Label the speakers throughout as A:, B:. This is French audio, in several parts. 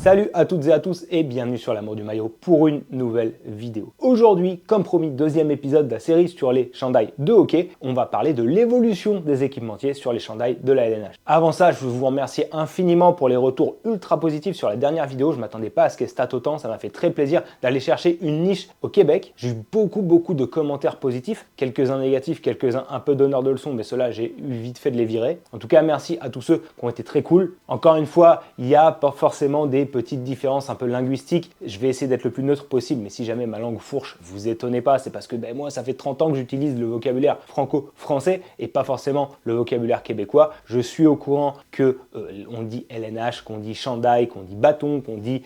A: Salut à toutes et à tous et bienvenue sur l'amour du maillot pour une nouvelle vidéo. Aujourd'hui, comme promis, deuxième épisode de la série sur les chandails de hockey. On va parler de l'évolution des équipementiers sur les chandails de la LNH. Avant ça, je veux vous remercier infiniment pour les retours ultra positifs sur la dernière vidéo. Je ne m'attendais pas à ce qu'elle state autant. Ça m'a fait très plaisir d'aller chercher une niche au Québec. J'ai eu beaucoup de commentaires positifs, quelques-uns négatifs, quelques-uns un peu donneurs de leçons, mais ceux-là, j'ai eu vite fait de les virer. En tout cas, merci à tous ceux qui ont été très cool. Encore une fois, il y a pas forcément des petites différences un peu linguistiques. Je vais essayer d'être le plus neutre possible, mais si jamais ma langue fourche, vous étonnez pas, c'est parce que moi, ça fait 30 ans que j'utilise le vocabulaire franco-français et pas forcément le vocabulaire québécois. Je suis au courant que on dit LNH, qu'on dit chandail, qu'on dit bâton, qu'on dit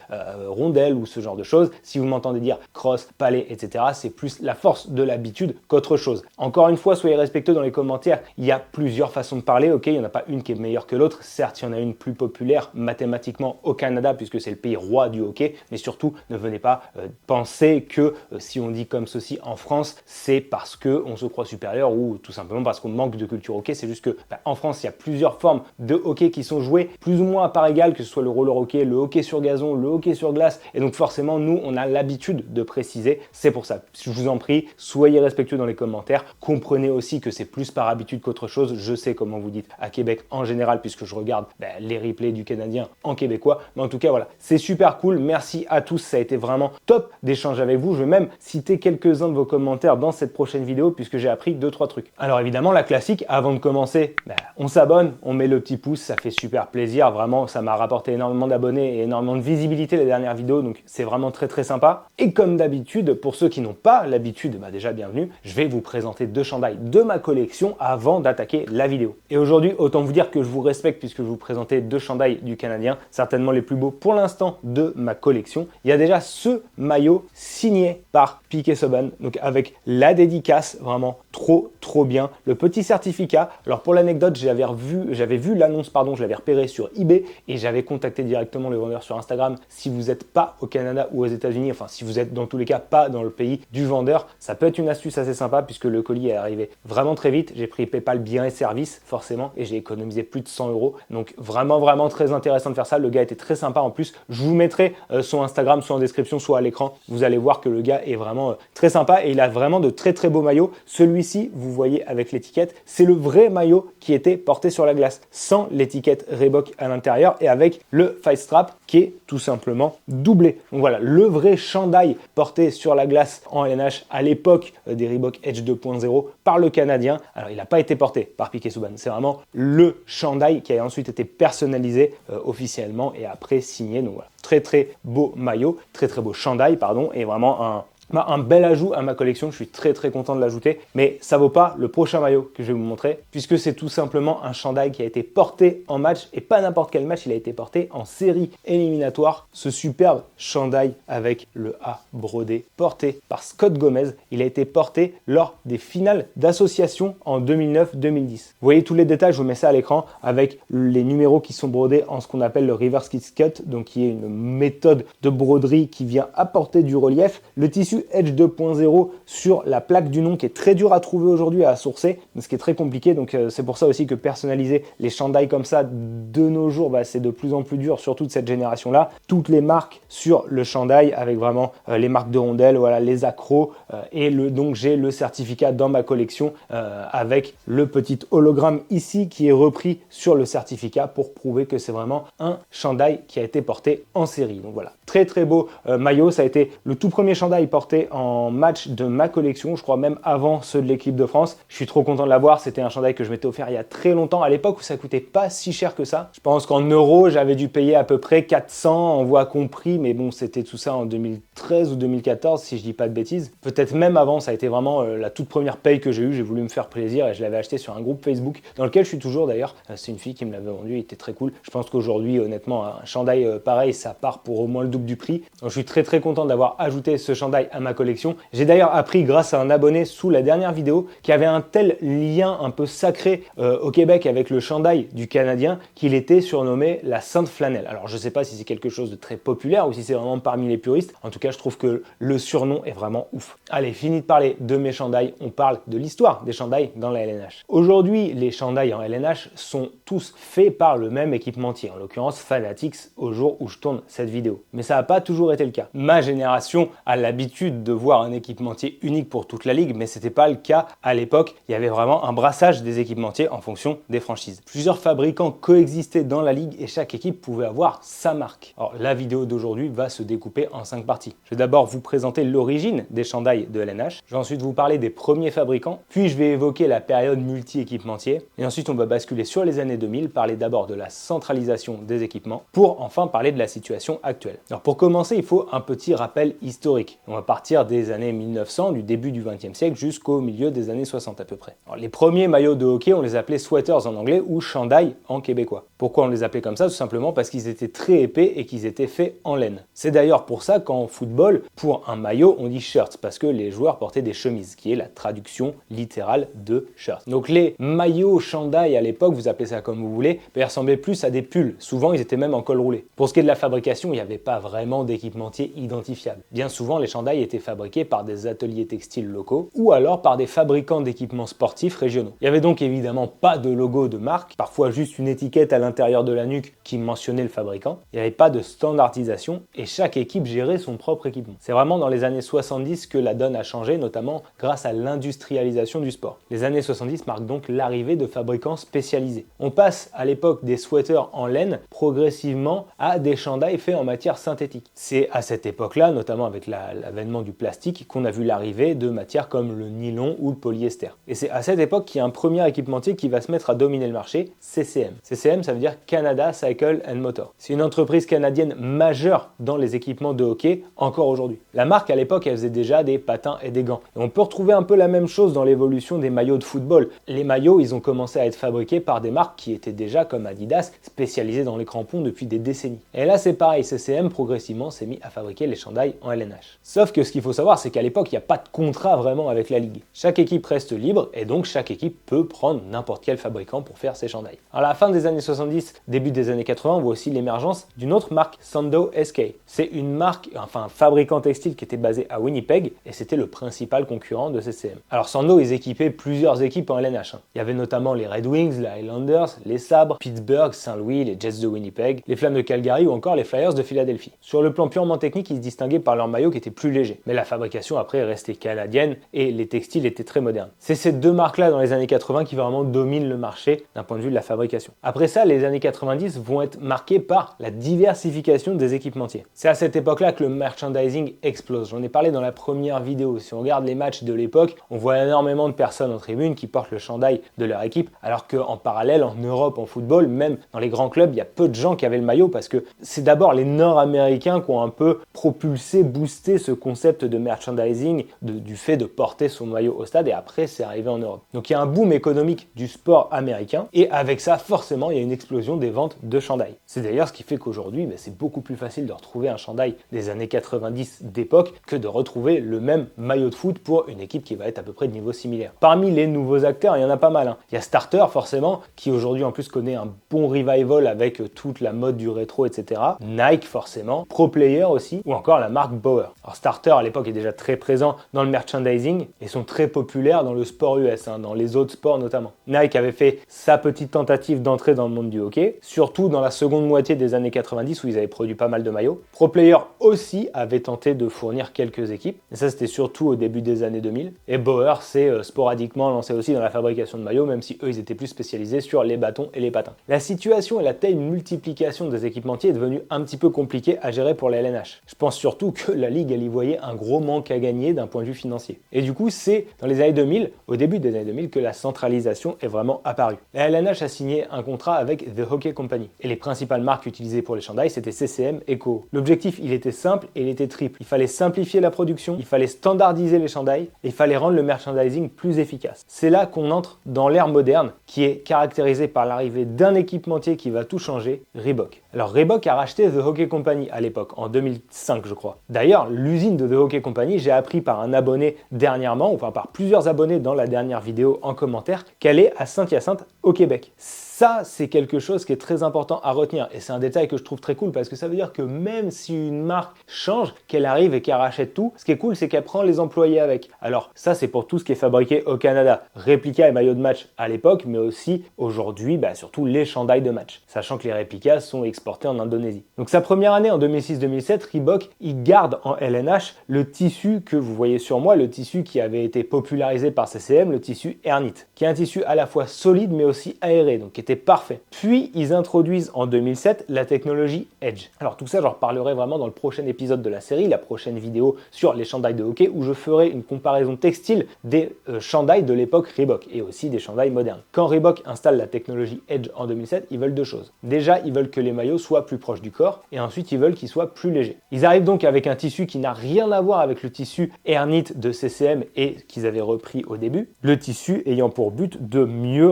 A: rondelle ou ce genre de choses. Si vous m'entendez dire cross, palais, etc., c'est plus la force de l'habitude qu'autre chose. Encore une fois, soyez respectueux dans les commentaires. Il y a plusieurs façons de parler, ok, il n'y en a pas une qui est meilleure que l'autre. Certes, il y en a une plus populaire mathématiquement au Canada puisque c'est le pays roi du hockey, mais surtout ne venez pas penser que si on dit comme ceci en France, c'est parce qu'on se croit supérieur ou tout simplement parce qu'on manque de culture hockey. C'est juste que en France, il y a plusieurs formes de hockey qui sont jouées plus ou moins à part égale, que ce soit le roller hockey, le hockey sur gazon, le hockey sur glace, et donc forcément nous on a l'habitude de préciser. C'est pour ça, je vous en prie, soyez respectueux dans les commentaires, comprenez aussi que c'est plus par habitude qu'autre chose. Je sais comment vous dites à Québec en général puisque je regarde les replays du Canadien en québécois, mais en tout cas voilà, c'est super cool. Merci à tous, ça a été vraiment top d'échanger avec vous. Je vais même citer quelques-uns de vos commentaires dans cette prochaine vidéo puisque j'ai appris 2-3 trucs. Alors évidemment, la classique, avant de commencer, on s'abonne, on met le petit pouce, ça fait super plaisir. Vraiment, ça m'a rapporté énormément d'abonnés et énormément de visibilité les dernières vidéos, donc c'est vraiment très sympa. Et comme d'habitude, pour ceux qui n'ont pas l'habitude, déjà bienvenue, je vais vous présenter 2 chandails de ma collection avant d'attaquer la vidéo. Et aujourd'hui, autant vous dire que je vous respecte puisque je vous présentais 2 chandails du Canadien, certainement les plus beaux pour l'instant de ma collection. Il y a déjà ce maillot signé par Piquet Subban, donc avec la dédicace, vraiment trop bien. Le petit certificat, alors pour l'anecdote, j'avais vu l'annonce, je l'avais repéré sur eBay et j'avais contacté directement le vendeur sur Instagram. Si vous n'êtes pas au Canada ou aux États-Unis, enfin si vous êtes dans tous les cas pas dans le pays du vendeur, ça peut être une astuce assez sympa puisque le colis est arrivé vraiment très vite. J'ai pris PayPal biens et services forcément et j'ai économisé plus de 100 €. Donc vraiment très intéressant de faire ça. Le gars était très sympa en plus. Je vous mettrai son Instagram soit en description soit à l'écran. Vous allez voir que le gars est vraiment très sympa et il a vraiment de très beaux maillots. Celui-ci, vous voyez avec l'étiquette, c'est le vrai maillot qui était porté sur la glace sans l'étiquette Reebok à l'intérieur et avec le fight strap qui est tout simplement doublé. Donc voilà, le vrai chandail porté sur la glace en LNH à l'époque des Reebok Edge 2.0 par le Canadien. Alors il n'a pas été porté par Piquet Subban, c'est vraiment le chandail qui a ensuite été personnalisé officiellement et après signé. Donc voilà, très beau maillot, très beau chandail pardon, et vraiment un bel ajout à ma collection. Je suis très content de l'ajouter, mais ça vaut pas le prochain maillot que je vais vous montrer puisque c'est tout simplement un chandail qui a été porté en match et pas n'importe quel match, il a été porté en série éliminatoire. Ce superbe chandail avec le A brodé porté par Scott Gomez, il a été porté lors des finales d'association en 2009-2010. Vous voyez tous les détails, je vous mets ça à l'écran avec les numéros qui sont brodés en ce qu'on appelle le reverse kiss cut, donc qui est une méthode de broderie qui vient apporter du relief. Le tissu Edge 2.0 sur la plaque du nom qui est très dur à trouver aujourd'hui, à sourcer, ce qui est très compliqué. Donc c'est pour ça aussi que personnaliser les chandails comme ça de nos jours, c'est de plus en plus dur, surtout de cette génération-là. Toutes les marques sur le chandail avec vraiment les marques de rondelles, voilà, les accros et donc j'ai le certificat dans ma collection avec le petit hologramme ici qui est repris sur le certificat pour prouver que c'est vraiment un chandail qui a été porté en série. Donc voilà, très beau maillot. Ça a été le tout premier chandail porté en match de ma collection, je crois même avant ceux de l'équipe de France. Je suis trop content de l'avoir. C'était un chandail que je m'étais offert il y a très longtemps, à l'époque où ça coûtait pas si cher que ça. Je pense qu'en euros, j'avais dû payer à peu près 400 en voie compris, mais bon, c'était tout ça en 2013 ou 2014, si je dis pas de bêtises. Peut-être même avant, ça a été vraiment la toute première paye que j'ai eue. J'ai voulu me faire plaisir et je l'avais acheté sur un groupe Facebook dans lequel je suis toujours d'ailleurs. C'est une fille qui me l'avait vendu, il était très cool. Je pense qu'aujourd'hui, honnêtement, un chandail pareil, ça part pour au moins le double double du prix. Donc, je suis très content d'avoir ajouté ce chandail à ma collection. J'ai d'ailleurs appris grâce à un abonné sous la dernière vidéo qu'il y avait un tel lien un peu sacré au Québec avec le chandail du Canadien qu'il était surnommé la Sainte Flanelle. Alors je sais pas si c'est quelque chose de très populaire ou si c'est vraiment parmi les puristes. En tout cas, je trouve que le surnom est vraiment ouf. Allez, fini de parler de mes chandails, on parle de l'histoire des chandails dans la LNH. Aujourd'hui, les chandails en LNH sont tous faits par le même équipementier, en l'occurrence Fanatics au jour où je tourne cette vidéo. Mais ça n'a pas toujours été le cas. Ma génération a l'habitude de voir un équipementier unique pour toute la ligue, mais c'était pas le cas à l'époque. Il y avait vraiment un brassage des équipementiers en fonction des franchises. Plusieurs fabricants coexistaient dans la ligue et chaque équipe pouvait avoir sa marque. Alors la vidéo d'aujourd'hui va se découper en 5 parties. Je vais d'abord vous présenter l'origine des chandails de LNH. Je vais ensuite vous parler des premiers fabricants, puis je vais évoquer la période multi-équipementier et ensuite on va basculer sur les années 2000, parler d'abord de la centralisation des équipements pour enfin parler de la situation actuelle. Alors pour commencer, il faut un petit rappel historique. On va partir des années 1900, du début du XXe siècle jusqu'au milieu des années 60 à peu près. Alors, les premiers maillots de hockey, on les appelait sweaters en anglais ou chandail en québécois. Pourquoi on les appelait comme ça? Tout simplement parce qu'ils étaient très épais et qu'ils étaient faits en laine. C'est d'ailleurs pour ça qu'en football, pour un maillot, on dit shirt, parce que les joueurs portaient des chemises, qui est la traduction littérale de shirt. Donc les maillots chandail à l'époque, vous appelez ça comme vous voulez, ils ressemblaient plus à des pulls. Souvent, ils étaient même en col roulé. Pour ce qui est de la fabrication, il n'y avait pas vraiment d'équipementier identifiable. Bien souvent, les chandails étaient fabriqués par des ateliers textiles locaux ou alors par des fabricants d'équipements sportifs régionaux. Il n'y avait donc évidemment pas de logo de marque, parfois juste une étiquette à l'intérieur de la nuque qui mentionnait le fabricant. Il n'y avait pas de standardisation et chaque équipe gérait son propre équipement. C'est vraiment dans les années 70 que la donne a changé, notamment grâce à l'industrialisation du sport. Les années 70 marquent donc l'arrivée de fabricants spécialisés. On passe à l'époque des sweaters en laine progressivement à des chandails faits en matière synthétique. C'est à cette époque-là, notamment avec l'avènement du plastique, qu'on a vu l'arrivée de matières comme le nylon ou le polyester. Et c'est à cette époque qu'il y a un premier équipementier qui va se mettre à dominer le marché, CCM. CCM, ça veut dire Canada Cycle and Motor. C'est une entreprise canadienne majeure dans les équipements de hockey encore aujourd'hui. La marque à l'époque, elle faisait déjà des patins et des gants. Et on peut retrouver un peu la même chose dans l'évolution des maillots de football. Les maillots, ils ont commencé à être fabriqués par des marques qui étaient déjà, comme Adidas, spécialisées dans les crampons depuis des décennies. Et là, c'est pareil, CCM progressivement s'est mis à fabriquer les chandails en LNH. Sauf que ce qu'il faut savoir, c'est qu'à l'époque, il n'y a pas de contrat vraiment avec la ligue. Chaque équipe reste libre et donc chaque équipe peut prendre n'importe quel fabricant pour faire ses chandails. À la fin des années 70, début des années 80, on voit aussi l'émergence d'une autre marque, Sando SK. C'est une marque, enfin un fabricant textile qui était basé à Winnipeg et c'était le principal concurrent de CCM. Alors Sando, ils équipaient plusieurs équipes en LNH. Il y avait notamment les Red Wings, les Highlanders, les Sabres, Pittsburgh, Saint-Louis, les Jets de Winnipeg, les Flammes de Calgary ou encore les Flyers de Philadelphie. Sur le plan purement technique, ils se distinguaient par leur maillot qui était plus léger. Mais la fabrication après restait canadienne et les textiles étaient très modernes. C'est ces deux marques-là dans les années 80 qui vraiment dominent le marché d'un point de vue de la fabrication. Après ça, les années 90 vont être marquées par la diversification des équipementiers. C'est à cette époque-là que le merchandising explose. J'en ai parlé dans la première vidéo. Si on regarde les matchs de l'époque, on voit énormément de personnes en tribune qui portent le chandail de leur équipe, alors qu'en parallèle, en Europe, en football, même dans les grands clubs, il y a peu de gens qui avaient le maillot parce que c'est d'abord les Nord-Américains qui ont un peu propulsé, boosté ce concept de merchandising, du fait de porter son maillot au stade et après c'est arrivé en Europe. Donc il y a un boom économique du sport américain et avec ça forcément il y a une explosion des ventes de chandails. C'est d'ailleurs ce qui fait qu'aujourd'hui c'est beaucoup plus facile de retrouver un chandail des années 90 d'époque que de retrouver le même maillot de foot pour une équipe qui va être à peu près de niveau similaire. Parmi les nouveaux acteurs, il y en a pas mal. Il y a Starter forcément qui aujourd'hui en plus connaît un bon revival avec toute la mode du rétro, etc. Nike forcément, Pro Player aussi ou encore la marque Bauer. Alors Starter à l'époque est déjà très présent dans le merchandising et sont très populaires dans le sport US, dans les autres sports notamment. Nike avait fait sa petite tentative d'entrer dans le monde du hockey, surtout dans la seconde moitié des années 90 où ils avaient produit pas mal de maillots. Pro Player aussi avait tenté de fournir quelques équipes, et ça c'était surtout au début des années 2000. Et Bauer s'est sporadiquement lancé aussi dans la fabrication de maillots, même si eux ils étaient plus spécialisés sur les bâtons et les patins. La situation et la telle multiplication des équipementiers est devenue un petit peu compliquée à gérer pour la LNH. Je pense surtout que la ligue elle y voyait un gros manque à gagner d'un point de vue financier. Et du coup c'est dans les années 2000, au début des années 2000, que la centralisation est vraiment apparue. La LNH a signé un contrat avec The Hockey Company et les principales marques utilisées pour les chandails c'était CCM et Co. L'objectif il était simple et il était triple. Il fallait simplifier la production, il fallait standardiser les chandails et il fallait rendre le merchandising plus efficace. C'est là qu'on entre dans l'ère moderne qui est caractérisée par l'arrivée d'un équipementier qui va tout changer, Reebok. Alors Reebok a racheté The Hockey Company à l'époque, en 2005 je crois. D'ailleurs, l'usine de The Hockey Company, j'ai appris par un abonné dernièrement, enfin par plusieurs abonnés dans la dernière vidéo en commentaire, qu'elle est à Saint-Hyacinthe au Québec. Ça, c'est quelque chose qui est très important à retenir et c'est un détail que je trouve très cool parce que ça veut dire que même si une marque change, qu'elle arrive et qu'elle rachète tout, ce qui est cool, c'est qu'elle prend les employés avec. Alors ça, c'est pour tout ce qui est fabriqué au Canada. Réplica et maillots de match à l'époque, mais aussi aujourd'hui, surtout les chandails de match, sachant que les réplicas sont exportés en Indonésie. Donc sa première année, en 2006-2007, Reebok, il garde en LNH le tissu que vous voyez sur moi, le tissu qui avait été popularisé par CCM, le tissu Airknit, qui est un tissu à la fois solide mais aussi aéré, donc qui était parfait. Puis ils introduisent en 2007 la technologie Edge. Alors tout ça, j'en reparlerai vraiment dans le prochain épisode de la série, la prochaine vidéo sur les chandails de hockey, où je ferai une comparaison textile des chandails de l'époque Reebok et aussi des chandails modernes. Quand Reebok installe la technologie Edge en 2007, ils veulent deux choses. Déjà, ils veulent que les maillots soient plus proches du corps et ensuite ils veulent qu'ils soient plus légers. Ils arrivent donc avec un tissu qui n'a rien à voir avec le tissu Airknit de CCM et qu'ils avaient repris au début. Le tissu ayant pour but de mieux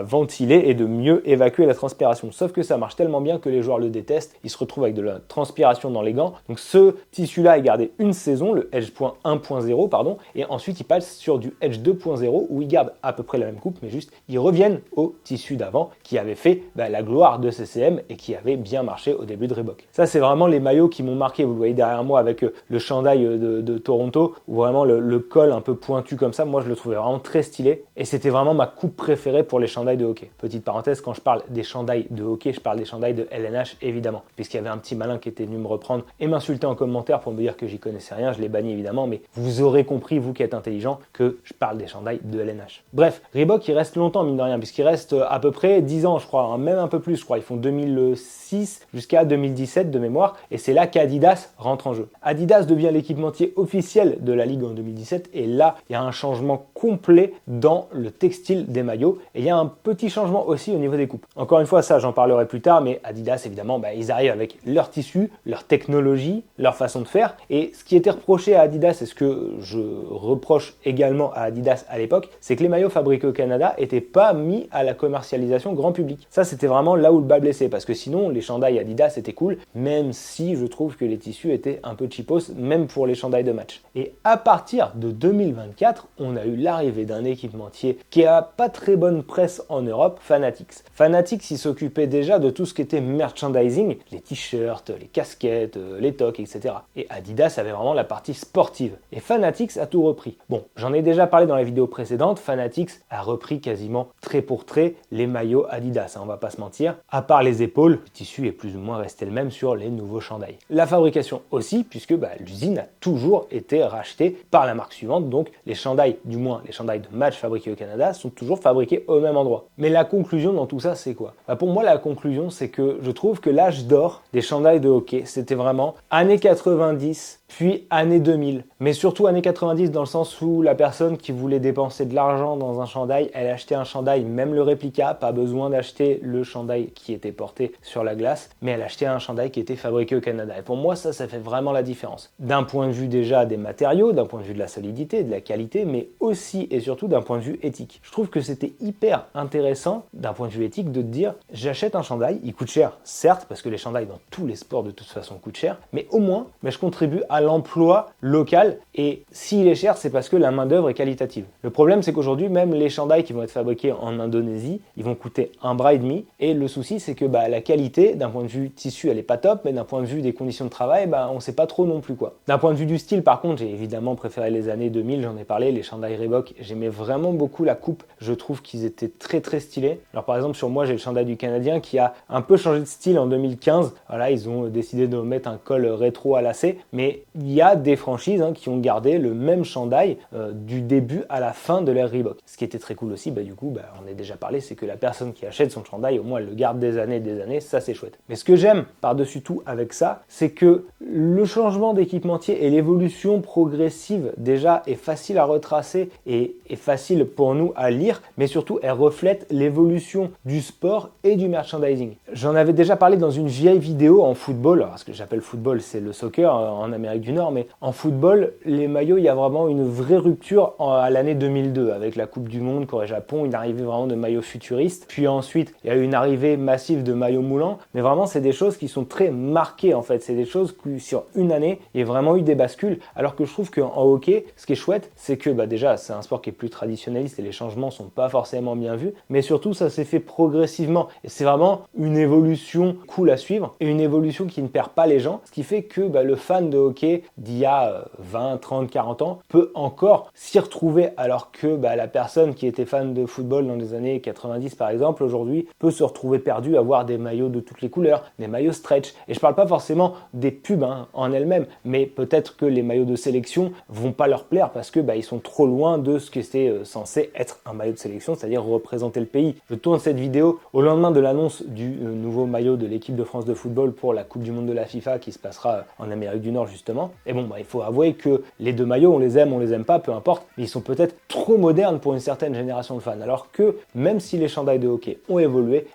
A: ventiler et de mieux évacuer la transpiration. Sauf que ça marche tellement bien que les joueurs le détestent, ils se retrouvent avec de la transpiration dans les gants. Donc ce tissu-là est gardé une saison, le Edge 1.0 pardon, et ensuite ils passent sur du Edge 2.0 où ils gardent à peu près la même coupe, mais juste ils reviennent au tissu d'avant qui avait fait la gloire de CCM et qui avait bien marché au début de Reebok. Ça, c'est vraiment les maillots qui m'ont marqué. Vous le voyez derrière moi avec le chandail de Toronto, où vraiment le col un peu pointu comme ça, moi je le trouvais vraiment très stylé et c'était vraiment ma coupe préférée pour les chandails de hockey. Petite parenthèse, quand je parle des chandails de hockey, je parle des chandails de LNH évidemment, puisqu'il y avait un petit malin qui était venu me reprendre et m'insulter en commentaire pour me dire que j'y connaissais rien, je l'ai banni évidemment, mais vous aurez compris, vous qui êtes intelligent, que je parle des chandails de LNH. Bref, Reebok il reste longtemps mine de rien, puisqu'il reste à peu près 10 ans je crois, même un peu plus je crois, ils font 2006 jusqu'à 2017 de mémoire, et c'est là qu'Adidas rentre en jeu. Adidas devient l'équipementier officiel de la ligue en 2017, et là il y a un changement complet dans le textile des maillots, et il y a un petit changement aussi au niveau des coupes. Encore une fois, ça j'en parlerai plus tard, mais Adidas évidemment, ils arrivent avec leur tissu, leur technologie, leur façon de faire, et ce qui était reproché à Adidas, et ce que je reproche également à Adidas à l'époque, c'est que les maillots fabriqués au Canada n'étaient pas mis à la commercialisation grand public. Ça c'était vraiment là où le bas blessait, parce que sinon les chandails Adidas étaient cool, même si je trouve que les tissus étaient un peu cheapos, même pour les chandails de match. Et à partir de 2024, on a eu l'arrivée d'un équipementier qui a pas très bonne presse en Europe, Fanatics. Fanatics, il s'occupait déjà de tout ce qui était merchandising, les t-shirts, les casquettes, les toques, etc. Et Adidas avait vraiment la partie sportive. Et Fanatics a tout repris. Bon, j'en ai déjà parlé dans la vidéo précédente, Fanatics a repris quasiment trait pour trait les maillots Adidas, on va pas se mentir. À part les épaules, le tissu est plus ou moins resté le même sur les nouveaux chandails. La fabrication aussi, puisque l'usine a toujours été rachetée par la marque suivante, donc les chandails, du moins les chandails de match fabriqués au Canada, sont toujours fabriqués au même endroit. Mais la conclusion dans tout ça, c'est quoi? Pour moi, la conclusion, c'est que je trouve que l'âge d'or des chandails de hockey, c'était vraiment années 90, puis années 2000. Mais surtout années 90 dans le sens où la personne qui voulait dépenser de l'argent dans un chandail, elle achetait un chandail, même le réplica, pas besoin d'acheter le chandail qui était porté sur la glace, mais elle achetait un chandail qui était fabriqué au Canada. Et pour moi, ça fait vraiment la différence. D'un point de vue déjà des matériaux, d'un point de vue de la solidité, de la qualité, mais aussi et surtout d'un point de vue éthique. Je trouve que c'était hyper intéressant d'un point de vue éthique de te dire, j'achète un chandail, il coûte cher, certes, parce que les chandails dans tous les sports de toute façon coûtent cher, mais au moins, je contribue à l'emploi local, et s'il est cher, c'est parce que la main d'œuvre est qualitative. Le problème, c'est qu'aujourd'hui, même les chandails qui vont être fabriqués en Indonésie, ils vont coûter un bras et demi, et le souci, c'est que la qualité, d'un point de vue tissu, elle est pas top, mais d'un point de vue des conditions de travail, on sait pas trop non plus quoi. D'un point de vue du style, par contre, j'ai évidemment préféré les années 2000, j'en ai parlé, les chandails Reebok, j'aimais vraiment beaucoup la coupe, je trouve qu'ils étaient très très stylés. Alors par exemple, sur moi, j'ai le chandail du Canadien qui a un peu changé de style en 2015, voilà, ils ont décidé de mettre un col rétro à lacet, mais il y a des franchises qui ont gardé le même chandail du début à la fin de l'ère Reebok. Ce qui était très cool aussi, du coup, on a déjà parlé, c'est que la personne qui achète son chandail, au moins elle le garde des années, ça c'est chouette. Mais ce que j'aime par-dessus tout avec ça, c'est que le changement d'équipementier et l'évolution progressive déjà est facile à retracer et est facile pour nous à lire, mais surtout elle reflète l'évolution du sport et du merchandising. J'en avais déjà parlé dans une vieille vidéo en football, alors ce que j'appelle football, c'est le soccer en Amérique du Nord, mais en football, les maillots, il y a vraiment une vraie rupture à l'année 2002, avec la Coupe du Monde, Corée-Japon, une arrivée vraiment de maillots futuristes, puis ensuite, il y a eu une arrivée massive de maillots moulants, mais vraiment, c'est des choses qui sont très marquées, en fait, c'est des choses que sur une année, il y a vraiment eu des bascules, alors que je trouve qu'en hockey, ce qui est chouette, c'est que déjà, c'est un sport qui est plus traditionnaliste et les changements sont pas forcément bien vus, mais surtout, ça s'est fait progressivement, et c'est vraiment une évolution cool à suivre, et une évolution qui ne perd pas les gens, ce qui fait que le fan de hockey d'il y a 20, 30, 40 ans peut encore s'y retrouver, alors que la personne qui était fan de football dans les années 90 par exemple, aujourd'hui peut se retrouver perdu, avoir des maillots de toutes les couleurs, des maillots stretch. Et je parle pas forcément des pubs en elles-mêmes, mais peut-être que les maillots de sélection vont pas leur plaire parce que ils sont trop loin de ce que c'est censé être un maillot de sélection, c'est-à-dire représenter le pays. Je tourne cette vidéo au lendemain de l'annonce du nouveau maillot de l'équipe de France de football pour la Coupe du Monde de la FIFA qui se passera en Amérique du Nord justement. Et bon, il faut avouer que les deux maillots, on les aime pas, peu importe, mais ils sont peut-être trop modernes pour une certaine génération de fans. Alors que même si les chandails de hockey ont évolué,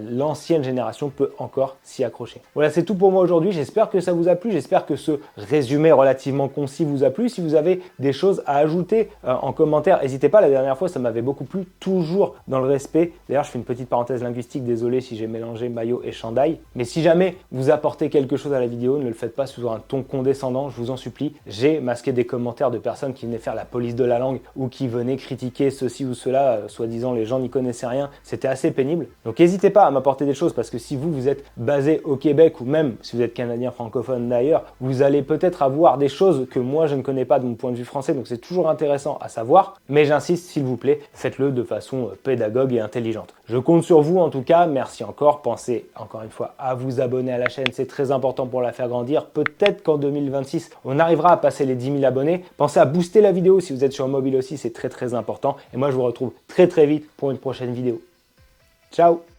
A: l'ancienne génération peut encore s'y accrocher. Voilà, c'est tout pour moi aujourd'hui. J'espère que ça vous a plu. J'espère que ce résumé relativement concis vous a plu. Si vous avez des choses à ajouter en commentaire, n'hésitez pas. La dernière fois, ça m'avait beaucoup plu, toujours dans le respect. D'ailleurs, je fais une petite parenthèse linguistique. Désolé si j'ai mélangé maillot et chandail. Mais si jamais vous apportez quelque chose à la vidéo, ne le faites pas sous un ton condescendant, je vous en supplie. J'ai masqué des commentaires de personnes qui venaient faire la police de la langue ou qui venaient critiquer ceci ou cela, soi-disant les gens n'y connaissaient rien. C'était assez pénible. Donc n'hésitez pas à m'apporter des choses parce que si vous êtes basé au Québec ou même si vous êtes canadien francophone d'ailleurs, vous allez peut-être avoir des choses que moi je ne connais pas de mon point de vue français, donc c'est toujours intéressant à savoir. Mais j'insiste, s'il vous plaît, faites-le de façon pédagogue et intelligente. Je compte sur vous en tout cas, merci encore. Pensez encore une fois à vous abonner à la chaîne, c'est très important pour la faire grandir. Peut-être qu'en 2026, on arrivera à passer les 10 000 abonnés. Pensez à booster la vidéo si vous êtes sur mobile aussi, c'est très important. Et moi je vous retrouve très vite pour une prochaine vidéo. Ciao!